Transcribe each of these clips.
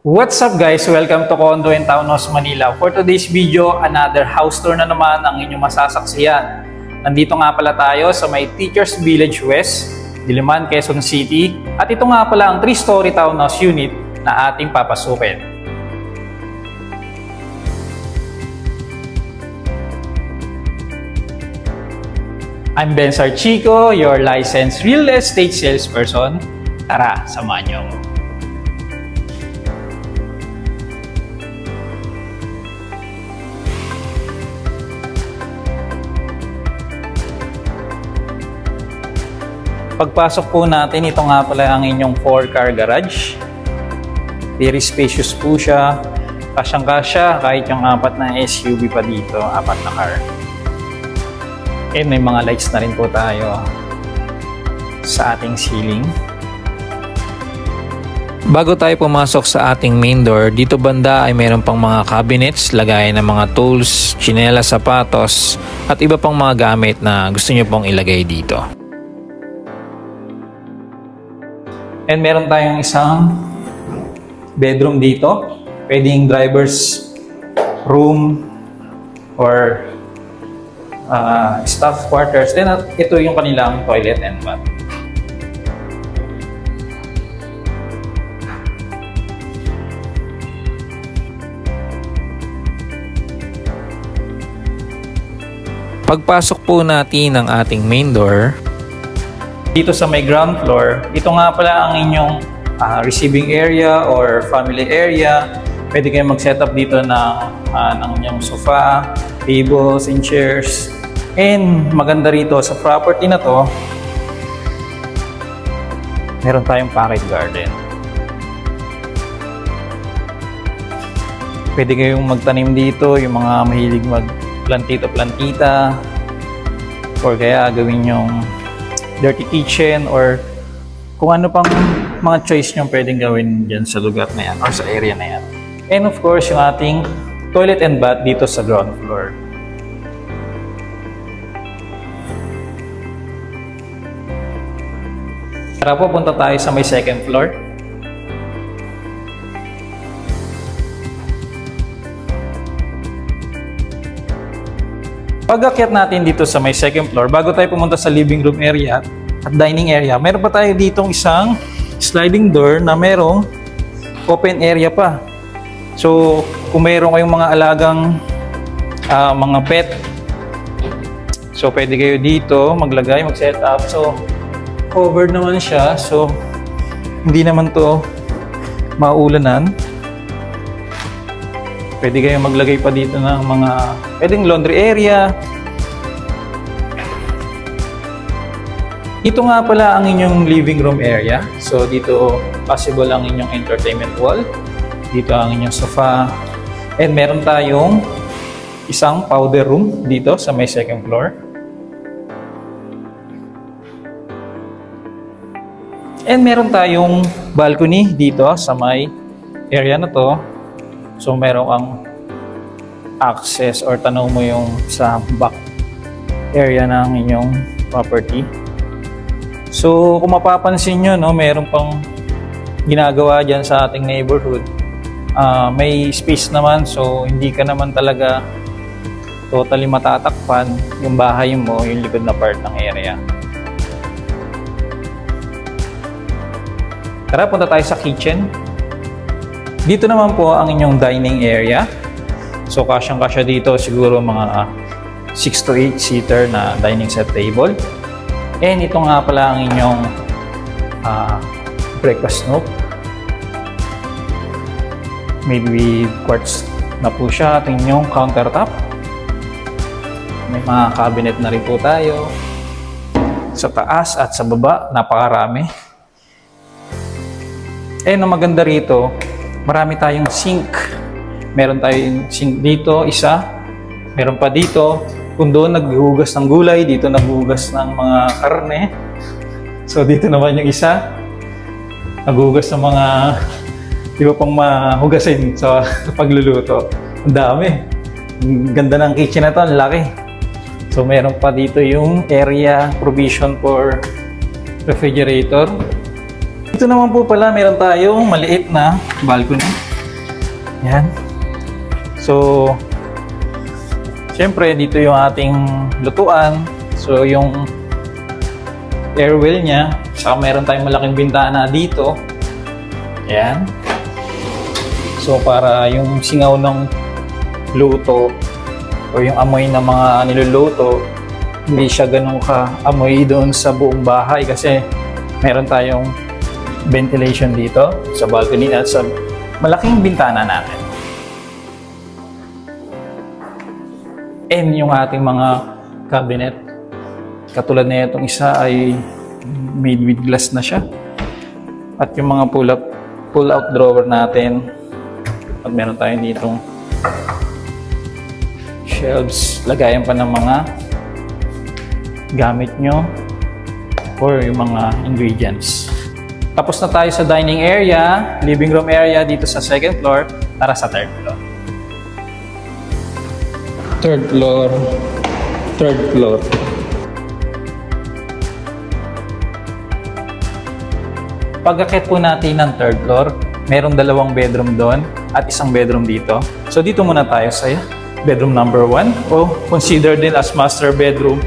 What's up guys? Welcome to Condo and Townhouse Manila. For today's video, another house tour na naman ang inyong masasaksiyan. Nandito nga pala tayo sa may Teachers Village West, Diliman, Quezon City. At ito nga pala ang 3-story townhouse unit na ating papasukin. I'm Ben Sarchico, your licensed real estate salesperson. Tara, samahan niyo ako. Pagpasok po natin, ito nga pala ang inyong 4-car garage. Very spacious po siya. Kasyang-kasya kahit yung 4 na SUV pa dito, 4 na car. And may mga lights na rin po tayo sa ating ceiling. Bago tayo pumasok sa ating main door, dito banda ay mayroon pang mga cabinets, lagayan ng mga tools, tsinelas, sapatos, at iba pang mga gamit na gusto nyo pong ilagay dito. And meron tayong isang bedroom dito. Pwedeng driver's room or staff quarters. Then ito yung kanilang toilet and bath. Pagpasok po natin ng ating main door, dito sa may ground floor, ito nga pala ang inyong receiving area or family area. Pwede kayong mag-set up dito ng inyong sofa, tables, and chairs. And maganda rito sa property na to, meron tayong pocket garden. Pwede kayong magtanim dito, yung mga mahilig mag-plantito-plantita, or kaya gawin yung dirty kitchen or kung ano pang mga choice nyo pwedeng gawin dyan sa lugar na yan or sa area na yan. And of course, yung ating toilet and bath dito sa ground floor. Tara po, punta tayo sa may second floor. Pag-akyat natin dito sa may second floor, bago tayo pumunta sa living room area at dining area, meron pa tayo ditong isang sliding door na merong open area pa. So, kung meron kayong mga alagang mga pet, so pwede kayo dito maglagay, mag-set up. So, covered naman siya. So, hindi naman to maulanan. Pwede kayong maglagay pa dito ng mga pwedeng laundry area. Ito nga pala ang inyong living room area. So dito possible ang inyong entertainment wall. Dito ang inyong sofa. And meron tayong isang powder room dito sa may second floor. And meron tayong balcony dito sa may area na to. So meron kang access or tanong mo yung sa back area ng inyong property. So kung mapapansin nyo, no, meron pang ginagawa dyan sa ating neighborhood. May space naman, so hindi ka naman talaga totally matatakpan yung bahay mo, yung likod na part ng area. Tara, punta tayo sa kitchen. Dito naman po ang inyong dining area. So kasyang-kasya dito siguro mga 6 to 8 seater na dining set table. And ito nga pala ang inyong breakfast nook. Maybe quartz na po siya. Ito inyong countertop. May mga cabinet na rin po tayo. Sa taas at sa baba, napakarami. And ang maganda rito, marami tayong sink. Meron tayong sink dito, isa. Meron pa dito. Kung doon naghuhugas ng gulay, dito naghuhugas ng mga karne. So dito naman yung isa. Naghuhugas ng mga iba pang mahugasin sa pagluluto. Ang dami. Ang ganda ng kitchen na to, ang laki. So meron pa dito yung area provision for refrigerator. Ito naman po pala, meron tayong maliit na balcony. Yan. So, syempre, dito yung ating lutuan. So, yung air well niya. Saka meron tayong malaking bintana dito. Yan. So, para yung singaw ng luto o yung amoy ng mga niluluto, hindi siya ganun ka-amoy doon sa buong bahay kasi meron tayong ventilation dito sa balcony at sa malaking bintana natin. And yung ating mga cabinet, katulad na itong isa ay made with glass na siya. At yung mga pull-out drawer natin, at meron tayo ditong shelves, lagayan pa ng mga gamit nyo or yung mga ingredients. Tapos na tayo sa dining area, living room area dito sa second floor, tara sa third floor. Third floor. Pag-akit po natin ng third floor, merong 2 bedroom doon at 1 bedroom dito. So dito muna tayo sa bedroom number 1 o consider din as master bedroom.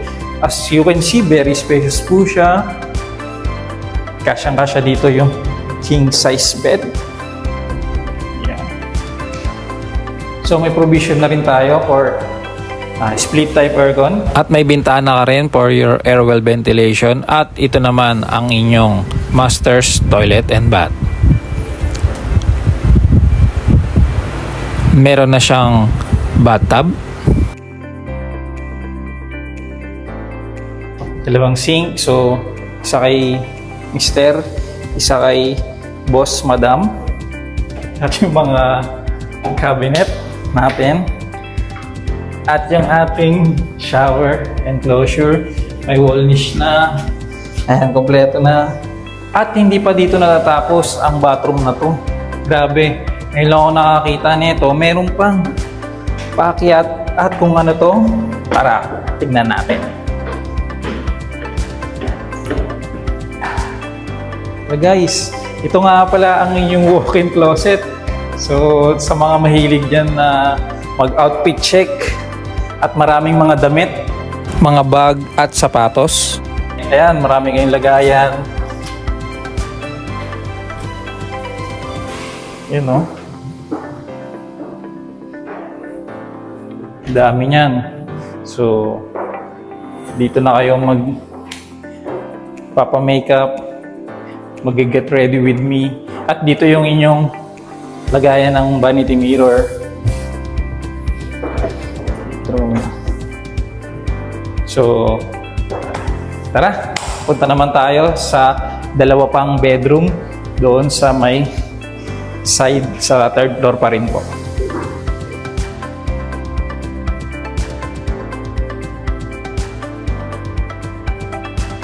As you can see, very spacious po siya. Kasyang-kasya dito yung king size bed. Yan. So may provision na rin tayo for split type aircon. At may bintana ka rin for your air well ventilation. At ito naman ang inyong master's toilet and bath. Meron na siyang bathtub. 2 sink. So, isa kay Mister, isa kay Boss Madam. At yung mga cabinet natin. At yung ating shower enclosure. May wall niche na. Ayan, kompleto na. At hindi pa dito natatapos ang bathroom na to. Grabe. Ngayon lang ako nakakita nito. Meron pang paakyat. At kung ano to, tara, tignan natin. So guys, ito nga pala ang inyong walk-in closet. So sa mga mahilig dyan na mag-outfit check at maraming mga damit, mga bag at sapatos. Ayan, marami kayong lagayan. Yun o. Dami niyan. So, dito na kayo magpapa-makeup, mag-get ready with me. At dito yung inyong lagayan ng vanity mirror. So, tara, punta naman tayo sa 2 pang bedroom doon sa may side sa third floor pa rin po.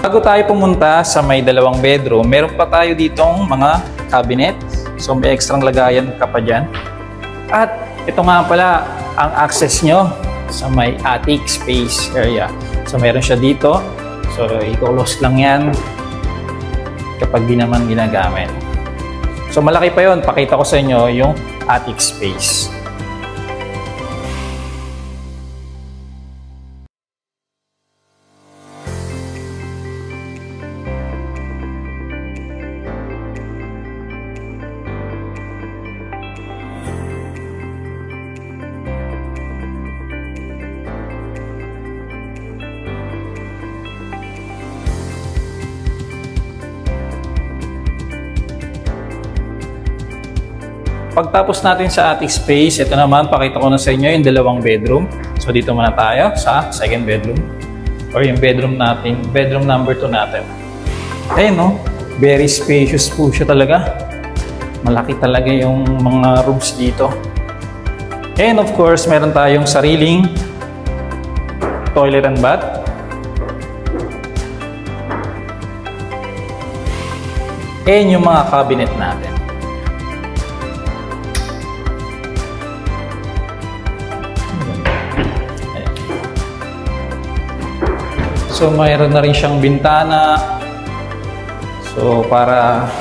Bago tayo pumunta sa may 2 bedroom, meron pa tayo ditong mga cabinet. So may extrang lagayan ka pa dyan. At ito nga pala ang access nyo sa may attic space area. So meron siya dito. So i-close lang yan kapag di naman ginagamit. So malaki pa yon. Pakita ko sa inyo yung attic space. Pagtapos natin sa attic space, ito naman, pakita ko na sa inyo yung 2 bedroom. So dito muna tayo sa second bedroom or yung bedroom natin, bedroom number 2 natin. Ayun no, very spacious po siya talaga. Malaki talaga yung mga rooms dito. And of course, meron tayong sariling toilet and bath. And yung mga cabinet natin. So mayroon na rin siyang bintana. So para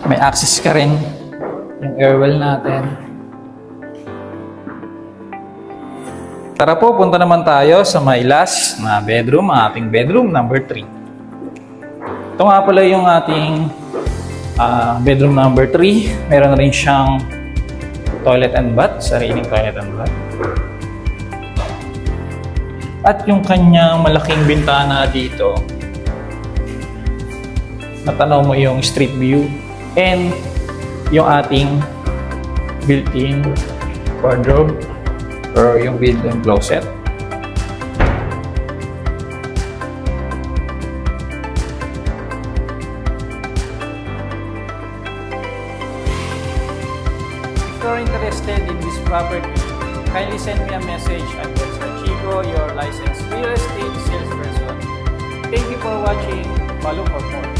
may access ka rin yung airwell natin. Tara po, punta naman tayo sa may last na bedroom, ating bedroom number 3. Ito nga pala yung ating bedroom number 3. Meron rin siyang toilet and bath, sariling toilet and bath. At yung kanyang malaking bintana dito, natanaw mo yung street view and yung ating built-in wardrobe or yung built-in closet. If you're interested in this property, kindly send me a message at Mr. Chico, your licensed real estate salesperson. Thank you for watching. Follow for more.